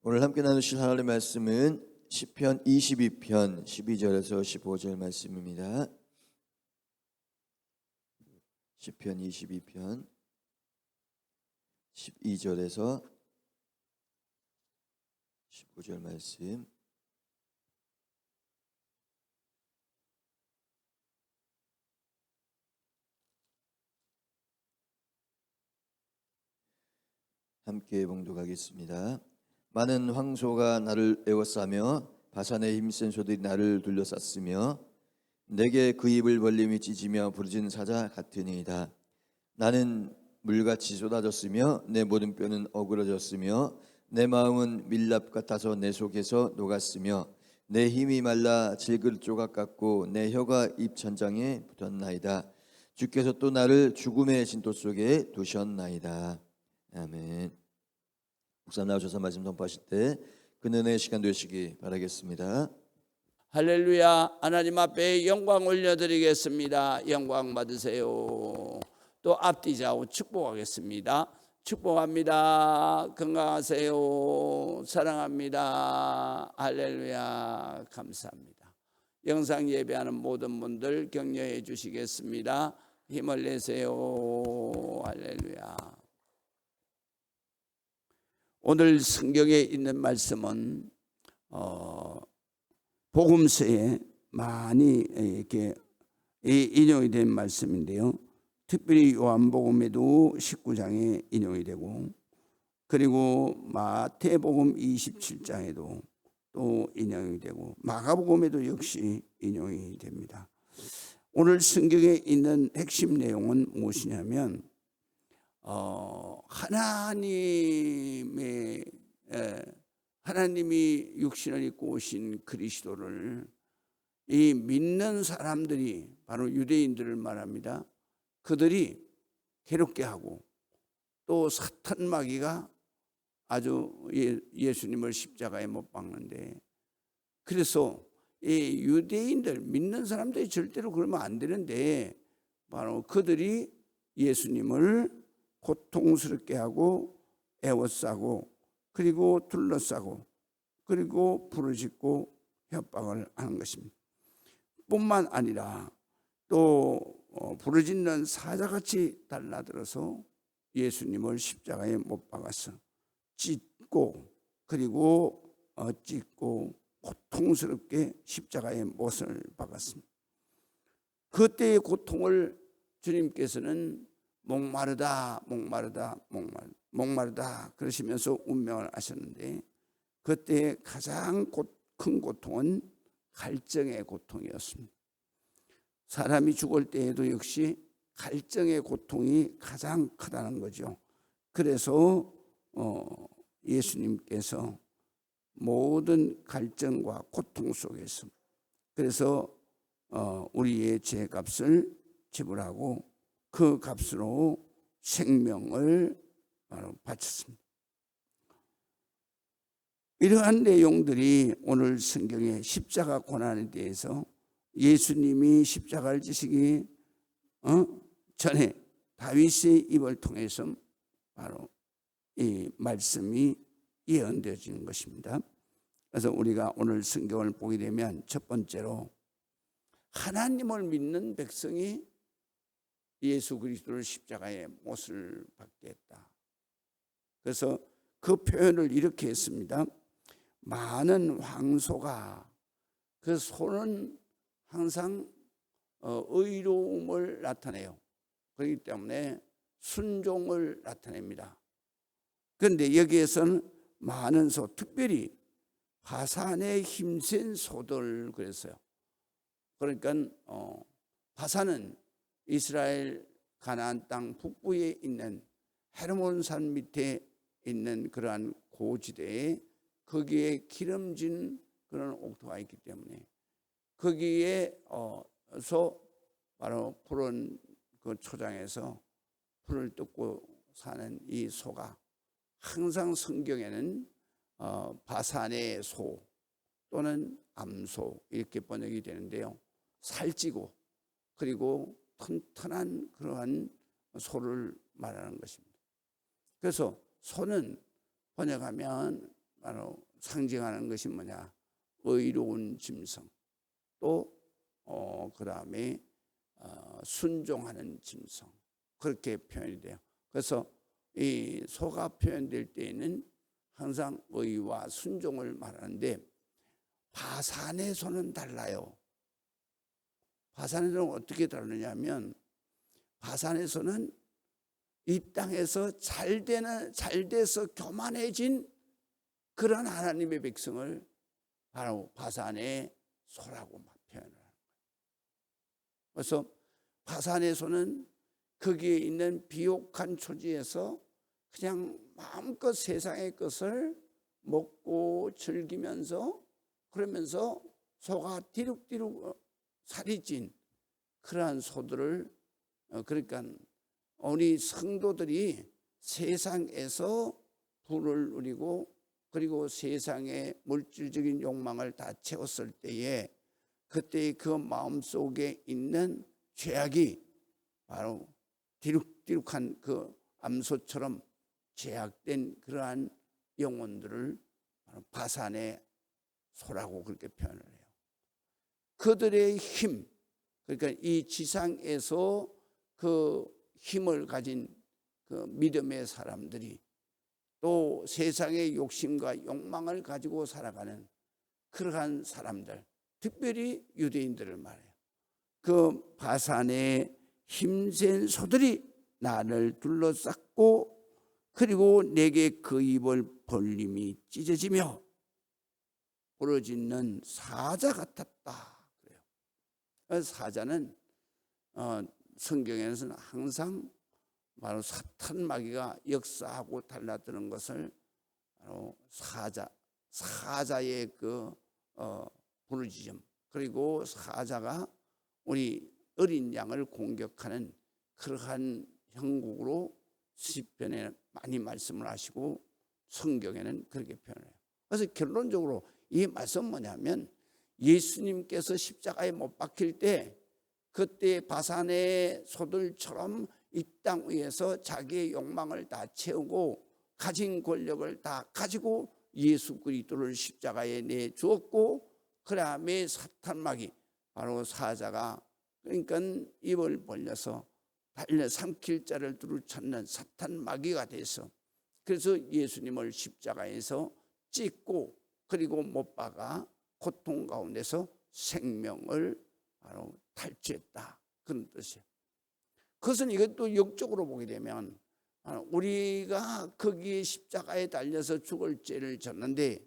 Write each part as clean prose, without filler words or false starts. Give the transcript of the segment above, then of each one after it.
오늘 함께 나누실 하나님의 말씀은 시편 22편 12절에서 15절 말씀입니다. 시편 22편 12절에서 15절 말씀. 함께 봉독하겠습니다. 많은 황소가 나를 에워싸며 바산의 힘센 소들이 나를 둘러쌌으며 내게 그 입을 벌림이 찢으며 부르짖는 사자 같으니이다. 나는 물같이 쏟아졌으며 내 모든 뼈는 어그러졌으며 내 마음은 밀랍 같아서 내 속에서 녹았으며 내 힘이 말라 질그릇 조각 같고 내 혀가 입 천장에 붙었나이다. 주께서 또 나를 죽음의 진토 속에 두셨나이다. 아멘. 목사 나오셔서 말씀 선포하실 때 그 은혜의 시간 되시기 바라겠습니다. 할렐루야. 하나님 앞에 영광 올려드리겠습니다. 영광 받으세요. 또 앞뒤 좌우 축복하겠습니다. 축복합니다. 건강하세요. 사랑합니다. 할렐루야. 감사합니다. 영상 예배하는 모든 분들 격려해 주시겠습니다. 힘을 내세요. 할렐루야. 오늘 성경에 있는 말씀은 복음서에 많이 이렇게 인용이 된 말씀인데요. 특별히 요한복음에도 19장에 인용이 되고, 그리고 마태복음 27장에도 또 인용이 되고, 마가복음에도 역시 인용이 됩니다. 오늘 성경에 있는 핵심 내용은 무엇이냐면 하나님이 육신을 입고 오신 그리스도를 이 믿는 사람들이, 바로 유대인들을 말합니다. 그들이 괴롭게 하고, 또 사탄 마귀가 아주 예수님을 십자가에 못 박는데, 그래서 이 유대인들, 믿는 사람들이 절대로 그러면 안 되는데, 바로 그들이 예수님을 고통스럽게 하고 애워싸고, 그리고 둘러싸고, 그리고 부르짖고 협박을 하는 것입니다. 뿐만 아니라 또 부르짖는 사자같이 달라들어서 예수님을 십자가에 못 박아서 찢고, 그리고 찢고 고통스럽게 십자가에 못을 박았습니다. 그때의 고통을 주님께서는 목마르다 그러시면서 운명을 하셨는데, 그때 가장 큰 고통은 갈증의 고통이었습니다. 사람이 죽을 때에도 역시 갈증의 고통이 가장 크다는 거죠. 그래서 예수님께서 모든 갈증과 고통 속에서, 그래서 우리의 죄값을 지불하고 그 값으로 생명을 바로 바쳤습니다. 이러한 내용들이 오늘 성경의 십자가 고난에 대해서, 예수님이 십자가를 지시기 전에 다윗의 입을 통해서 바로 이 말씀이 예언되어지는 것입니다. 그래서 우리가 오늘 성경을 보게 되면 첫 번째로 하나님을 믿는 백성이 예수 그리스도를 십자가에 못을 박게 했다. 그래서 그 표현을 이렇게 했습니다. 많은 황소가, 그 소는 항상 의로움을 나타내요. 그렇기 때문에 순종을 나타냅니다. 그런데 여기에서는 많은 소, 특별히 바산의 힘센 소들 그랬어요. 그러니까 바산은 이스라엘 가나안 땅 북부에 있는 헤르몬산 밑에 있는 그러한 고지대에, 거기에 기름진 그런 옥토가 있기 때문에 거기에서 바로 푸른 그 초장에서 풀을 뜯고 사는 이 소가, 항상 성경에는 바산의 소 또는 암소 이렇게 번역이 되는데요, 살찌고 그리고 튼튼한 그러한 소를 말하는 것입니다. 그래서 소는 번역하면 바로 상징하는 것이 뭐냐? 의로운 짐승, 또 그다음에 순종하는 짐승, 그렇게 표현이 돼요. 그래서 이 소가 표현될 때에는 항상 의와 순종을 말하는데, 바산의 소는 달라요. 바산의 소는 어떻게 다르냐면, 바산의 소는 이 땅에서 잘 돼서 교만해진 그런 하나님의 백성을 바로 바산의 소라고 표현을 하는 거예요. 그래서 바산의 소는 거기에 있는 비옥한 초지에서 그냥 마음껏 세상의 것을 먹고 즐기면서, 그러면서 소가 디룩디룩 살이 찐 그러한 소들을, 그러니까 우리 성도들이 세상에서 부를 누리고 그리고 세상의 물질적인 욕망을 다 채웠을 때에, 그때 그 마음속에 있는 죄악이 바로 디룩디룩한 그 암소처럼 제약된 그러한 영혼들을 바산의 소라고 그렇게 표현을 해요. 그들의 힘, 그러니까 이 지상에서 그 힘을 가진 그 믿음의 사람들이 또 세상의 욕심과 욕망을 가지고 살아가는 그러한 사람들, 특별히 유대인들을 말해요. 그 바산의 힘센 소들이 나를 둘러쌌고 그리고 내게 그 입을 벌림이 찢어지며 부러지는 사자 같았다. 그래요. 사자는 성경에서는 항상 바로 사탄 마귀가 역사하고 달라드는 것을 바로 사자의 그 부르짖음, 그리고 사자가 우리 어린 양을 공격하는 그러한 형국으로 시편에 많이 말씀을 하시고 성경에는 그렇게 표현해요. 그래서 결론적으로 이 말씀은 뭐냐면, 예수님께서 십자가에 못 박힐 때 그때 바산의 소들처럼 이 땅 위에서 자기의 욕망을 다 채우고 가진 권력을 다 가지고 예수 그리스도를 십자가에 내주었고, 그 다음에 사탄 마귀, 바로 사자가, 그러니까 입을 벌려서 달려 삼킬 자를 두루 찾는 사탄 마귀가 돼서, 그래서 예수님을 십자가에서 찢고 그리고 못 박아 고통 가운데서 생명을 바로 탈취했다, 그런 뜻이에요. 그것은 이것도 역적으로 보게 되면 우리가 거기에 십자가에 달려서 죽을 죄를 졌는데,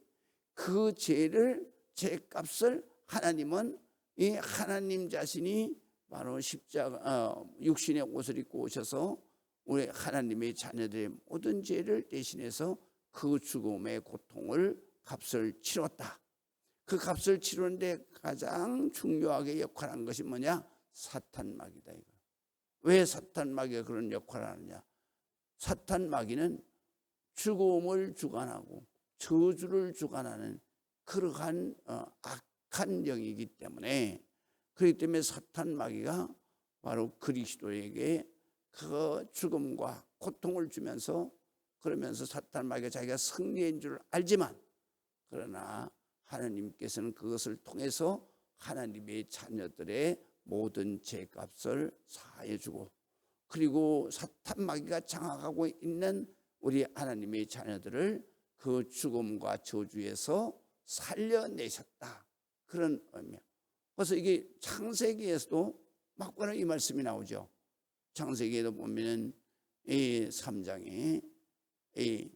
그 죄를, 죄값을 하나님은, 이 하나님 자신이 바로 십자가 육신의 옷을 입고 오셔서 우리 하나님의 자녀들의 모든 죄를 대신해서 그 죽음의 고통을, 값을 치렀다. 그 값을 치르는데 가장 중요하게 역할한 것이 뭐냐? 사탄 마귀다, 이거. 왜 사탄 마귀가 그런 역할을 하느냐? 사탄 마귀는 죽음을 주관하고 저주를 주관하는 그러한 악한 영이기 때문에, 그렇기 때문에 사탄 마귀가 바로 그리스도에게 그 죽음과 고통을 주면서, 그러면서 사탄 마귀가 자기가 승리인 줄 알지만, 그러나 하나님께서는 그것을 통해서 하나님의 자녀들의 모든 죄값을 사해주고, 그리고 사탄 마귀가 장악하고 있는 우리 하나님의 자녀들을 그 죽음과 저주에서 살려내셨다, 그런 의미예요. 그래서 이게 창세기에서도 막바로 이 말씀이 나오죠. 창세기에도 보면은 이 3장에 이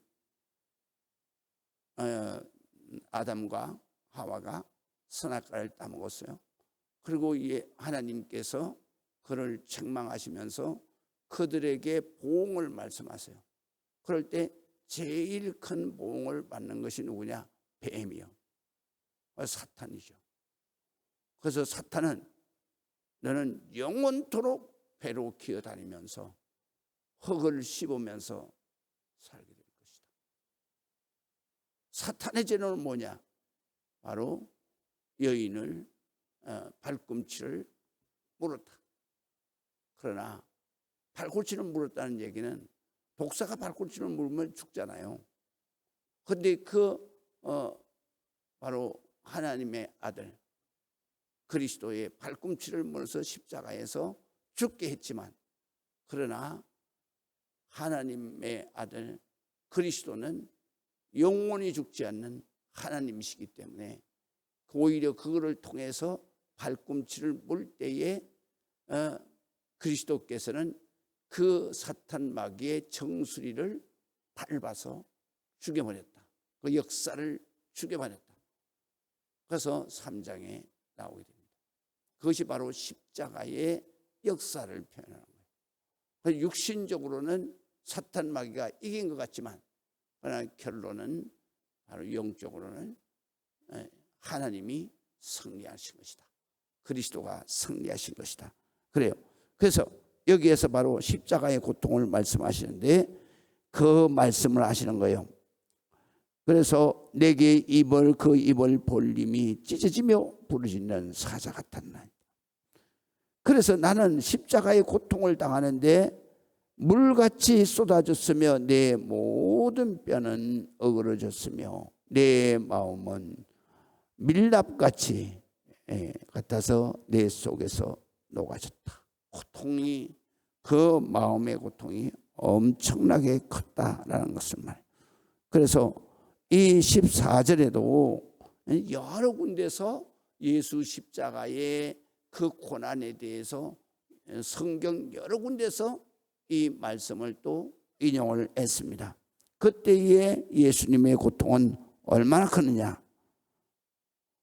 아담과 하와가 선악과를 따먹었어요. 그리고 하나님께서 그를 책망하시면서 그들에게 보응을 말씀하세요. 그럴 때 제일 큰 보응을 받는 것이 누구냐? 뱀이요, 사탄이죠. 그래서 사탄은 너는 영원토록 배로 기어다니면서 흙을 씹으면서 살게 될 것이다. 사탄의 죄는 뭐냐? 바로 여인을 발꿈치를 물었다. 그러나 발꿈치를 물었다는 얘기는, 독사가 발꿈치를 물으면 죽잖아요. 그런데 그 바로 하나님의 아들 그리스도의 발꿈치를 물어서 십자가에서 죽게 했지만, 그러나 하나님의 아들 그리스도는 영원히 죽지 않는 하나님이시기 때문에 오히려 그거를 통해서 발꿈치를 물 때에 그리스도께서는 그 사탄 마귀의 정수리를 밟아서 죽여버렸다. 그 역사를 죽여버렸다. 그래서 3장에 나오게 됩니다. 그것이 바로 십자가의 역사를 표현하는 거예요. 그래서 육신적으로는 사탄 마귀가 이긴 것 같지만, 그러나 결론은 바로 영적으로는 하나님이 승리하신 것이다. 그리스도가 승리하신 것이다. 그래요. 그래서 여기에서 바로 십자가의 고통을 말씀하시는데 그 말씀을 하시는 거예요. 그래서 내게 그 입을 벌림이 찢어지며 부르짖는 사자 같았나이다. 그래서 나는 십자가의 고통을 당하는데 물같이 쏟아졌으며 내 모든 뼈는 어그러졌으며 내 마음은 밀랍같이 같아서 내 속에서 녹아졌다. 고통이, 그 마음의 고통이 엄청나게 컸다라는 것을 말해요. 그래서 이 14절에도 여러 군데서 예수 십자가의 그 고난에 대해서 성경 여러 군데서 이 말씀을 또 인용을 했습니다. 그때의 예수님의 고통은 얼마나 크느냐.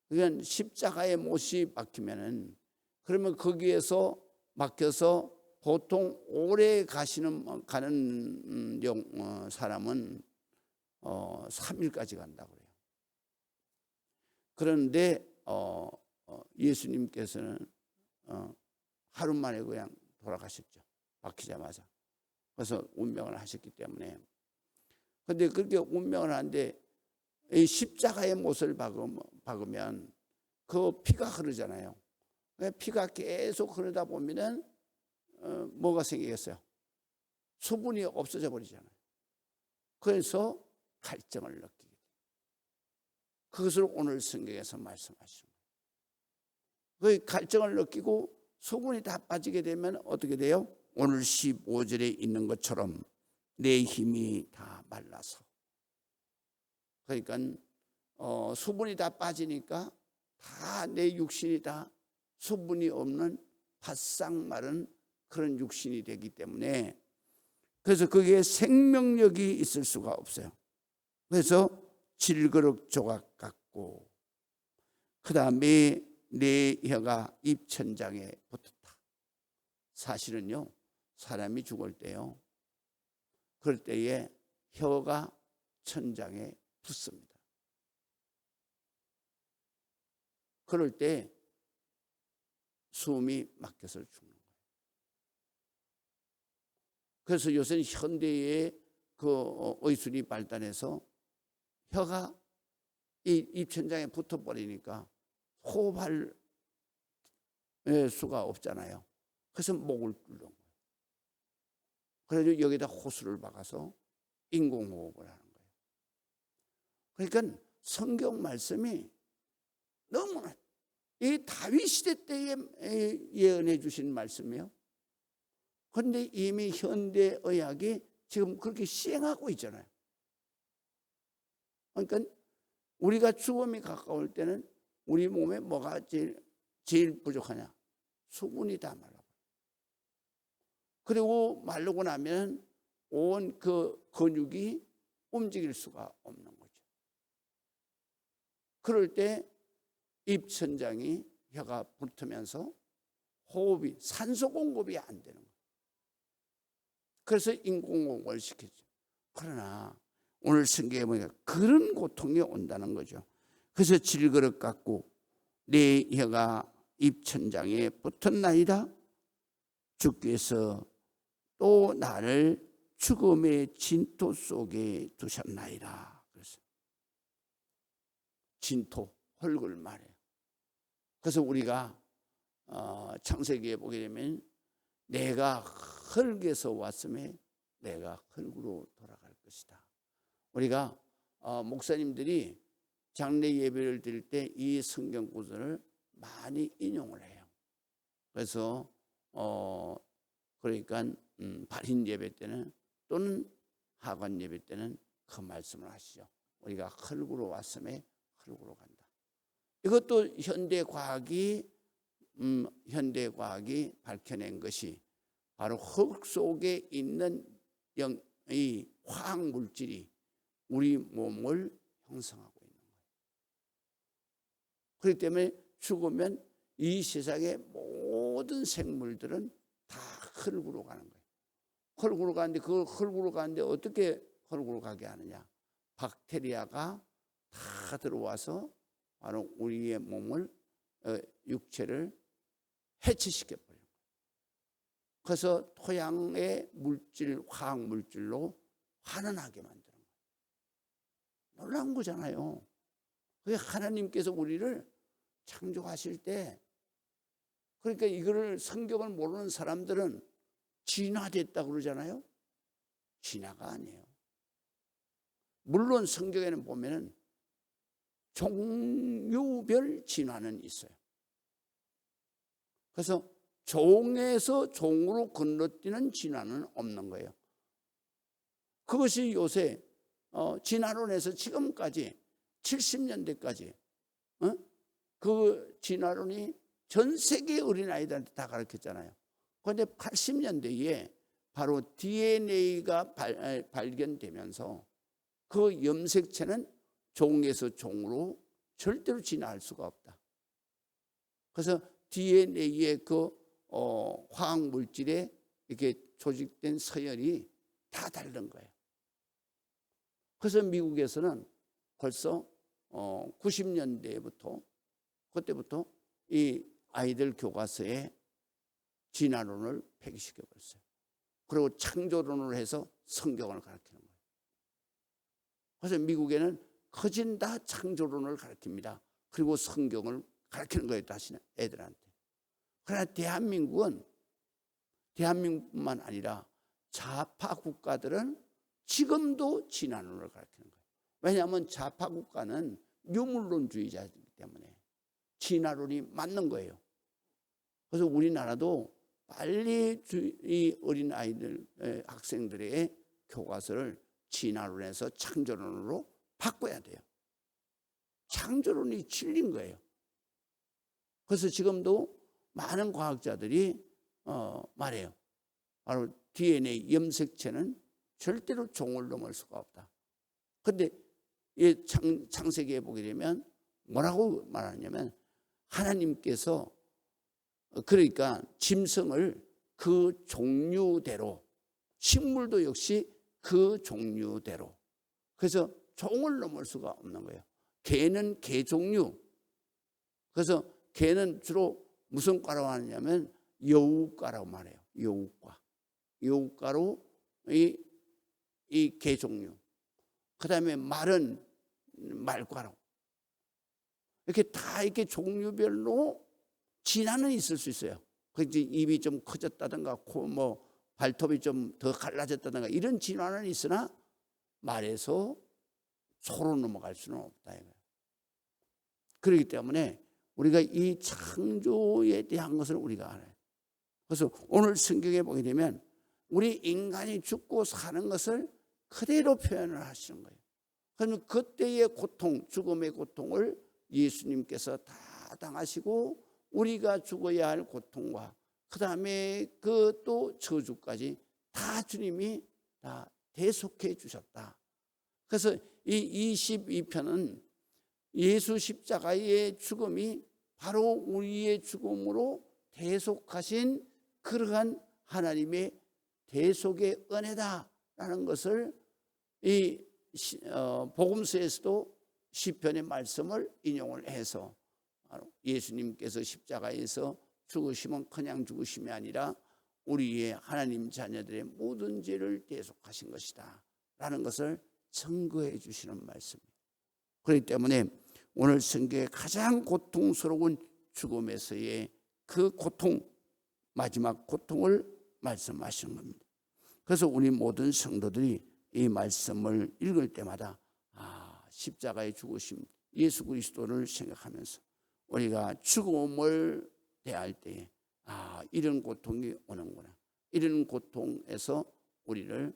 그러니까 십자가의 못이 막히면은, 그러면 거기에서 막혀서 보통 오래 가는 사람은 3일까지 간다고 그래요. 그런데 예수님께서는 하루 만에 그냥 돌아가셨죠. 막히자마자. 그래서 운명을 하셨기 때문에. 그런데 그렇게 운명을 하는데 이 십자가의 못을 박으면 그 피가 흐르잖아요. 피가 계속 흐르다 보면은 뭐가 생기겠어요? 수분이 없어져 버리잖아요. 그래서 갈증을 느끼게 돼요. 그것을 오늘 성경에서 말씀하시는 거예요. 그 갈증을 느끼고 수분이 다 빠지게 되면 어떻게 돼요? 오늘 15절에 있는 것처럼 내 힘이 다 말라서. 그러니까 수분이 다 빠지니까 다 내 육신이 다 수분이 없는 바싹 마른 그런 육신이 되기 때문에, 그래서 거기에 생명력이 있을 수가 없어요. 그래서 질그릇 조각 같고, 그 다음에 내 혀가 입천장에 붙었다. 사실은요, 사람이 죽을 때요, 그럴 때에 혀가 천장에 붙습니다. 그럴 때 숨이 막혀서 죽는 거예요. 그래서 요새는 현대의 그 의술이 발달해서 혀가 이 입천장에 붙어버리니까 호흡할 수가 없잖아요. 그래서 목을 뚫는 거예요. 그래서 여기다 호수를 박아서 인공호흡을 하는 거예요. 그러니까 성경 말씀이 너무나 이 다윗 시대 때에 예언해 주신 말씀이에요. 그런데 이미 현대 의학이 지금 그렇게 시행하고 있잖아요. 그러니까 우리가 죽음이 가까울 때는 우리 몸에 뭐가 제일 부족하냐? 수분이 다 말라. 그리고 마르고 나면 온 그 근육이 움직일 수가 없는 거죠. 그럴 때 입천장이 혀가 붙으면서 호흡이, 산소 공급이 안 되는 거예요. 그래서 인공호흡을 시켰죠. 그러나 오늘 성경에 보니까 그런 고통이 온다는 거죠. 그래서 질그릇 같고 내 혀가 입천장에 붙었나이다. 주께서 또 나를 죽음의 진토 속에 두셨나이다. 그래서 진토, 흙을 말해요. 그래서 우리가 창세기에 보게 되면 내가 흙에서 왔음에 내가 흙으로 돌아갈 것이다. 우리가 목사님들이 장례 예배를 드릴 때 이 성경 구절을 많이 인용을 해요. 그래서 그러니까 발인 예배 때는 또는 하관 예배 때는 그 말씀을 하시죠. 우리가 흙으로 왔음에 흙으로 간다. 이것도 현대 과학이 밝혀낸 것이 바로 흙 속에 있는 이 화학 물질이 우리 몸을 형성하고 있는 거예요. 그렇기 때문에 죽으면 이 세상의 모든 생물들은 다 흙으로 가는 거예요. 흙으로 가는데 그 흙으로 가는데 어떻게 흙으로 가게 하느냐? 박테리아가 다 들어와서 바로 우리의 몸을 육체를 해치시켜 버려요. 그래서 토양의 물질, 화학 물질로 환원하게 만드는 거예요. 놀라운 거잖아요. 그게 하나님께서 우리를 창조하실 때, 그러니까 이거를 성경을 모르는 사람들은 진화됐다 그러잖아요. 진화가 아니에요. 물론 성경에는 보면은 종류별 진화는 있어요. 그래서 종에서 종으로 건너뛰는 진화는 없는 거예요. 그것이 요새 진화론에서 지금까지 70년대까지 그 진화론이 전 세계 어린아이들한테 다 가르쳤잖아요. 그런데 80년대에 바로 DNA가 발견되면서 그 염색체는 종에서 종으로 절대로 진화할 수가 없다. 그래서 DNA의 그 화학 물질에 이렇게 조직된 서열이 다 다른 거예요. 그래서 미국에서는 벌써 90년대부터 그때부터 이 아이들 교과서에 진화론을 폐기시켜 버렸어요. 그리고 창조론을 해서 성경을 가르치는 거예요. 그래서 미국에는 거진 다 창조론을 가르칩니다. 그리고 성경을 가르치는 거예요, 다시 애들한테. 그러나 대한민국뿐만 아니라 좌파 국가들은 지금도 진화론을 가르치는 거예요. 왜냐하면 좌파 국가는 유물론주의자이기 때문에 진화론이 맞는 거예요. 그래서 우리나라도 빨리 이 어린 아이들, 학생들의 교과서를 진화론에서 창조론으로 바꿔야 돼요. 창조론이 진리인 거예요. 그래서 지금도 많은 과학자들이 말해요. 바로 DNA 염색체는 절대로 종을 넘을 수가 없다. 그런데 창세기에 보게 되면 뭐라고 말하냐면 하나님께서 그러니까 짐승을 그 종류대로, 식물도 역시 그 종류대로, 그래서 종을 넘을 수가 없는 거예요. 개는 개 종류. 그래서 개는 주로 무슨 과라고 하느냐면 여우과라고 말해요. 여우과로 이 개 종류. 그다음에 말은 말과로. 이렇게 다 이렇게 종류별로 진화는 있을 수 있어요. 그래서 입이 좀 커졌다든가 발톱이 좀 더 갈라졌다든가 이런 진화는 있으나 말에서 소로 넘어갈 수는 없다 이거예요. 그렇기 때문에 우리가 이 창조에 대한 것을 우리가 알아요. 그래서 오늘 성경에 보게 되면 우리 인간이 죽고 사는 것을 그대로 표현을 하시는 거예요. 그러면 그때의 고통, 죽음의 고통을 예수님께서 다 당하시고 우리가 죽어야 할 고통과 그 다음에 그 또 저주까지 다 주님이 다 대속해 주셨다. 그래서 이 22편은 예수 십자가의 죽음이 바로 우리의 죽음으로 대속하신 그러한 하나님의 대속의 은혜다라는 것을 이 복음서에서도 시편의 말씀을 인용을 해서 예수님께서 십자가에서 죽으심은 그냥 죽으심이 아니라 우리의 하나님 자녀들의 모든 죄를 대속하신 것이다 라는 것을 증거해 주시는 말씀입니다. 그렇기 때문에 오늘 성경의 가장 고통스러운 죽음에서의 그 고통, 마지막 고통을 말씀하시는 겁니다. 그래서 우리 모든 성도들이 이 말씀을 읽을 때마다 십자가의 죽으심, 예수 그리스도를 생각하면서 우리가 죽음을 대할 때에 이런 고통이 오는구나. 이런 고통에서 우리를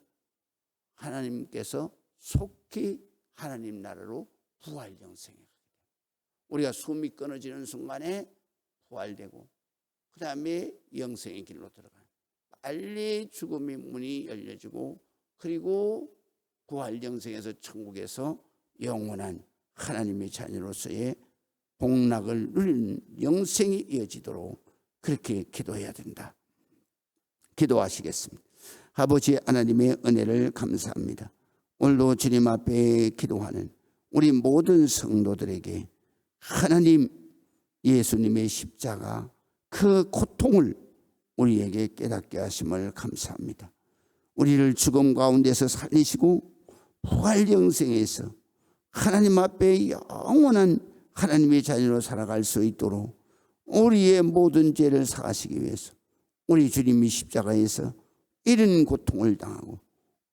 하나님께서 속히 하나님 나라로 부활 영생에 가게 돼요. 우리가 숨이 끊어지는 순간에 부활되고 그 다음에 영생의 길로 들어가요. 빨리 죽음의 문이 열려지고 그리고 부활 영생에서 천국에서 영원한 하나님의 자녀로서의 복락을 누리는 영생이 이어지도록 그렇게 기도해야 된다. 기도하시겠습니다. 아버지 하나님의 은혜를 감사합니다. 오늘도 주님 앞에 기도하는 우리 모든 성도들에게 하나님 예수님의 십자가 그 고통을 우리에게 깨닫게 하심을 감사합니다. 우리를 죽음 가운데서 살리시고 부활 영생에서 하나님 앞에 영원한 하나님의 자녀로 살아갈 수 있도록 우리의 모든 죄를 사하시기 위해서 우리 주님이 십자가에서 이런 고통을 당하고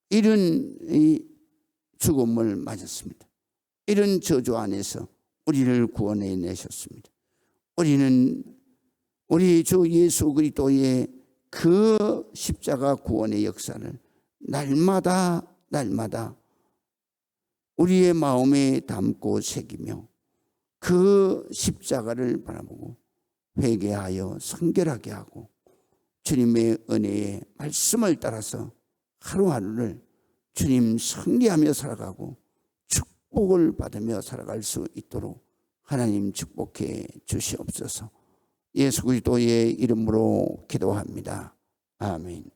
이런 죽음을 맞았습니다. 이런 저주 안에서 우리를 구원해 내셨습니다. 우리는 우리 주 예수 그리스도의 그 십자가 구원의 역사를 날마다 우리의 마음에 담고 새기며 그 십자가를 바라보고 회개하여 성결하게 하고 주님의 은혜의 말씀을 따라서 하루하루를 주님 승리하며 살아가고 축복을 받으며 살아갈 수 있도록 하나님 축복해 주시옵소서. 예수 그리스도의 이름으로 기도합니다. 아멘.